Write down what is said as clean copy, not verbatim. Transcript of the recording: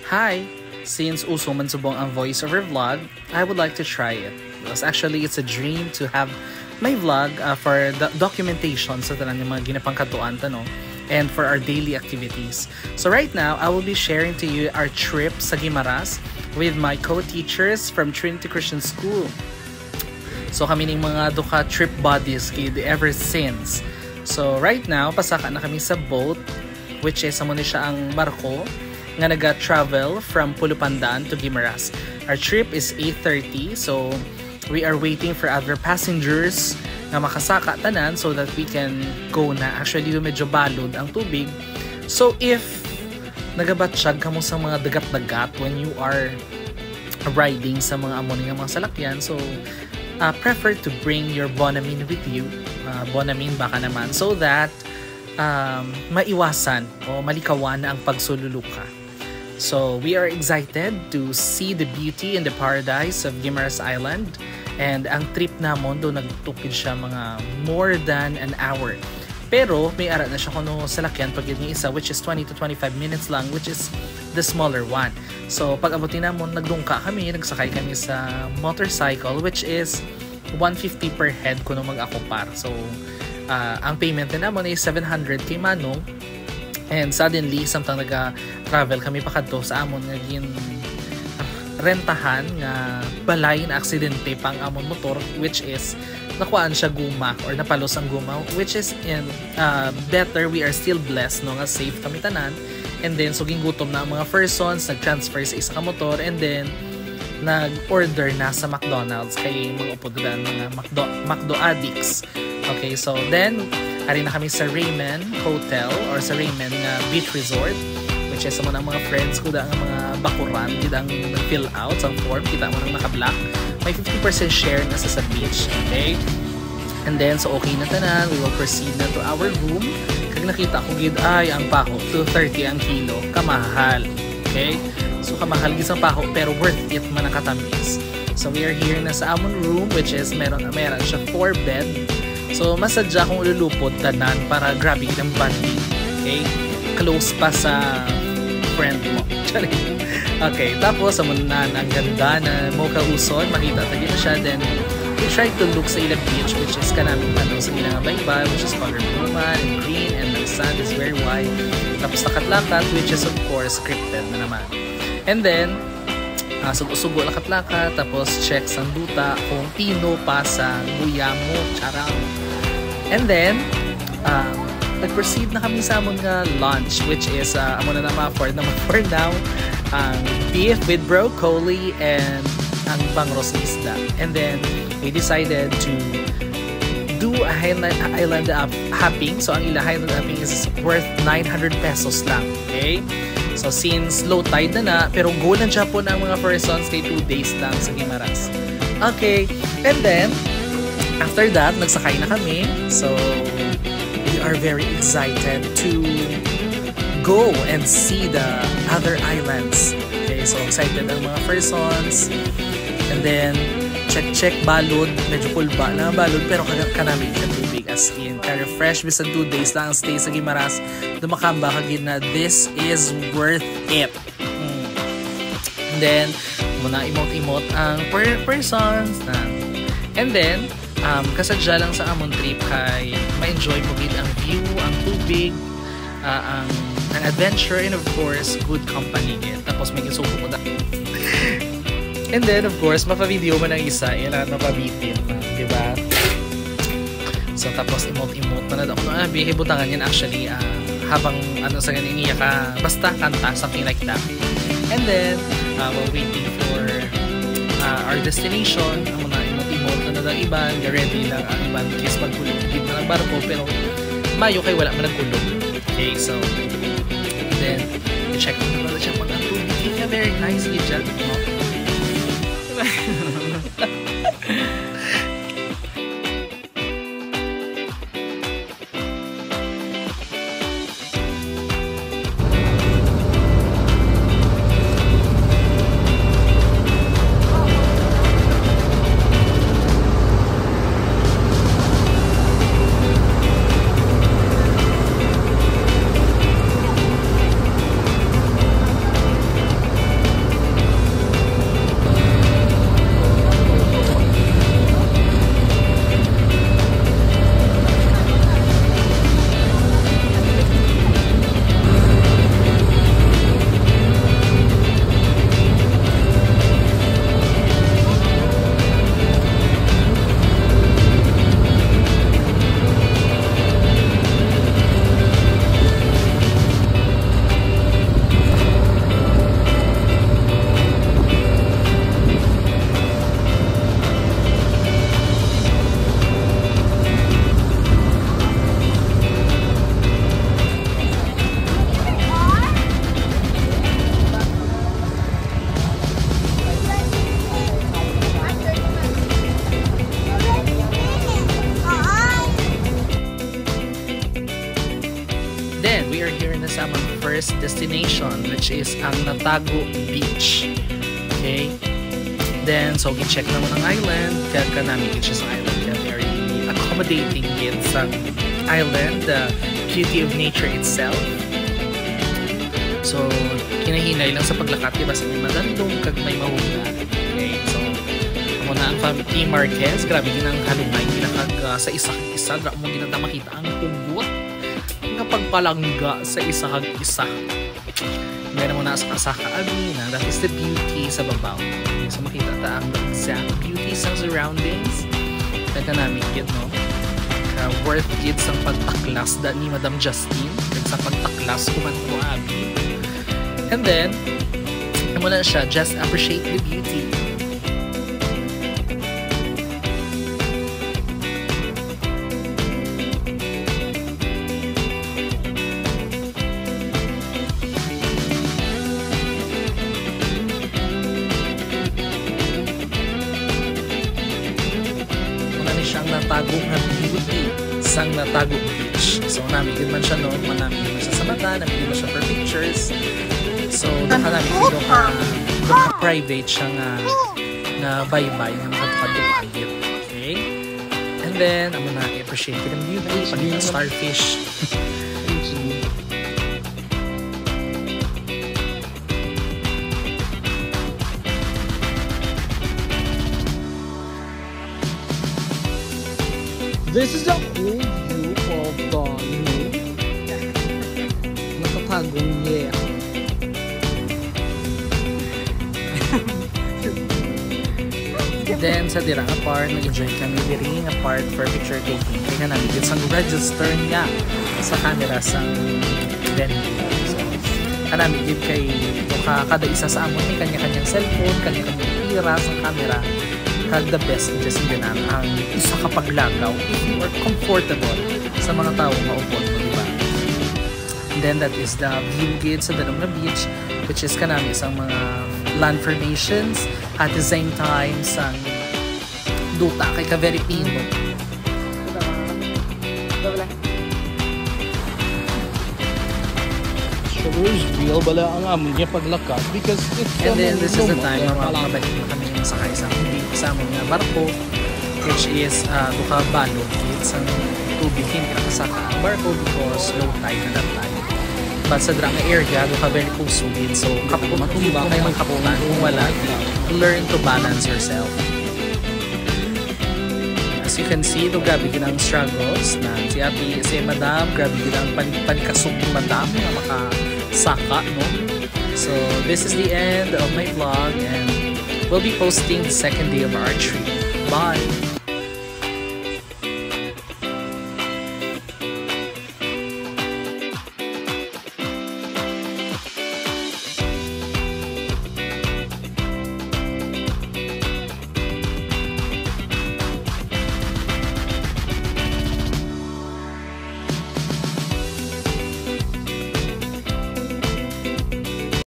Hi! Since uso man subong ang voiceover vlog, I would like to try it. Because actually, it's a dream to have my vlog for the documentation sa tanan yung mga ginapangkatuan no? And for our daily activities. So right now, I will be sharing to you our trip sa Guimaras with my co-teachers from Trinity Christian School. So kami ning mga duka trip buddies ever since. So right now, pasaka na kami sa boat, which is amo ni siya ang barko nga naga-travel from Pulupandaan to Guimaras. Our trip is 8:30, so we are waiting for other passengers na makasaka tanan so that we can go na. Actually, medyo balod ang tubig. So if nagabatsyag ka mo sa mga dagat-dagat when you are riding sa mga amon nga mga salakyan, so prefer to bring your Bonamine with you. Bonamine baka naman, so that maiwasan o malikawan ang pagsululuka. So we are excited to see the beauty and the paradise of Guimaras Island, and ang trip namon do nagtukid siya mga more than an hour. Pero may ara na siya kuno salakyan pag yung isa, which is 20 to 25 minutes lang, which is the smaller one. So pag abutin namon nagdungka kami, nagsakay kami sa motorcycle, which is 150 per head kuno mag-akopar. So ang payment na namon is 700 kay Manong. And suddenly, samtang naga-travel kami pa kadto sa amon naging rentahan nga balay na aksidente pang amon motor, which is nakuhaan siya guma or napalos ang guma, which is better, we are still blessed no nga safe kami tanan. And then suging gutom na ang mga persons, nag-transfer sa isa ka motor, and then nag-order na sa McDonald's kay mga upodan mga McDo addicts. Okay, so then ari na kami sa Raymond Hotel or sa Raymond Beach Resort, which is sa mga friends ko ang mga bakuran ang fill out sa form, kita mo nang naka-black. May 50% share na sa beach. Okay, and then so okay na tanan, we will proceed na to our room. Kag nakita ko gid ay ang pako 230 ang kilo, kamahal. Okay, so kamahal gid ang pako pero worth it man ang katamis. So we are here na sa amon room, which is meron siya 4 bed. So, masadya kung ululupod tanan para grabe ng banding. Okay? Close pa sa friend mo. Okay, tapos amunan ang ganda na mo kauson, makita tagi na siya. Then, we try to look sa ilang beach, which is kanaming sa ilang baybay, which is color blue man and green, and the sand is very white. Tapos nakatlakat, which is of course scripted na naman. And then, sugo-sugo lakat-lakat, tapos check sang duta kung pino pa sa guyamo, charang. And then, nag-proceed na kami sa amon nga lunch, which is, amo na naman for now, ang beef with broccoli and ang bangros isda. And then, we decided to do a island hopping. So, ang ila island hopping is worth 900 pesos lang. Okay? So, since low tide na pero go lang siya po ng mga persons kay 2 days lang sa Guimaras. Okay, and then, after that, nagsakay na kami. So, we are very excited to go and see the other islands. Okay, so excited ang mga persons. And then, check balod. Medyo kulba na balod, pero kanamig ka tubig as in. Kaya fresh, bisa 2 days lang ang stay sa Guimaras. Dumakamba kagid na this is worth it. And then, muna imot-imot ang persons na. And then, kasadya lang sa amon trip kay ma-enjoy mo gid ang view, ang tubig, ang adventure, and of course, good company gid. Tapos may gisuko ko da. And then, of course, mapavideo mo ng isa, ilan mapabitin, di ba? So, tapos imot-imot na ako na butangan yan actually habang sa ganyan iya ka, basta kanta, something like that. And then, while waiting for our destination, ang mga imot-imot na ng iban, ready lang ang iban case magkulog na ng barko, pero mayo kay wala man nagkulog. Okay, so and then i-check mo na siya pag ang tubig niya very nice gid. destination, which is ang Natago Beach. Okay? Then, so i-check naman ang island. Kaya namin siya sa island. Kaya very accommodating yun sa island. The beauty of nature itself. So, kinahinay lang sa paglakat. Diba sa may madandong kag may mahunga. Okay? So, muna ang Family Marquez, grabe din ang halumay ginakag sa isa-isa. Dra mo ginanda makita ang hugot nga pagpalangga sa isa-isa. Meron mo na sa Kasaka Arena, that is the beauty sa babaw. So makita ta ang exact beauty sa surroundings. Kaya namin yun, no? Worth it sang pagtaklas da ni Madam Justine. Sa pagtaklas kuman ko abi. And then, muna siya, just appreciate the beauty. Natago nga beauty sang Natago Beach. So namigid man siya noon, manamigid man siya sa mata, namigid man siya for pictures. So doon ka namigid doon ka private siya nga bye-bye nga makadukagit. Okay? And then, amo na i-appreciate yung beauty, pagiging starfish. This is the whole view of the, Natatagong, yeah. Then, sa dirang apart, nag-enjoy kami diri apart for picture taking. Kaya namin yun sang register niya sa camera sang venue. So, kanami yun kay kada isa sa amon may kanya-kanyang cellphone, kanya-kanyang pira sa camera. Kag the best just din ang isa kapag lagaw if you are comfortable sa mga tao maupon mo, diba? And then that is the view gate sa Danunga Beach, which is kanami isang mga land formations at the same time sang duta kay ka very pino. Sure is real bala ang amon niya paglakad because it's and then this is the time na makabalik na kami sakay sa sa amon nga barko, which is duka balog sa tubig hindi nakasaka ang barko because low tide na that time. But sa drama area, duka very kusugin. So kapag matumba kayo ng kapunan, kung wala, learn to balance yourself. As you can see, ito grabe ginang struggles na si Madam, grabe ginang panikasog ni Madam na makasaka, no? So this is the end of my vlog and we'll be posting the second day of our trip. Bye!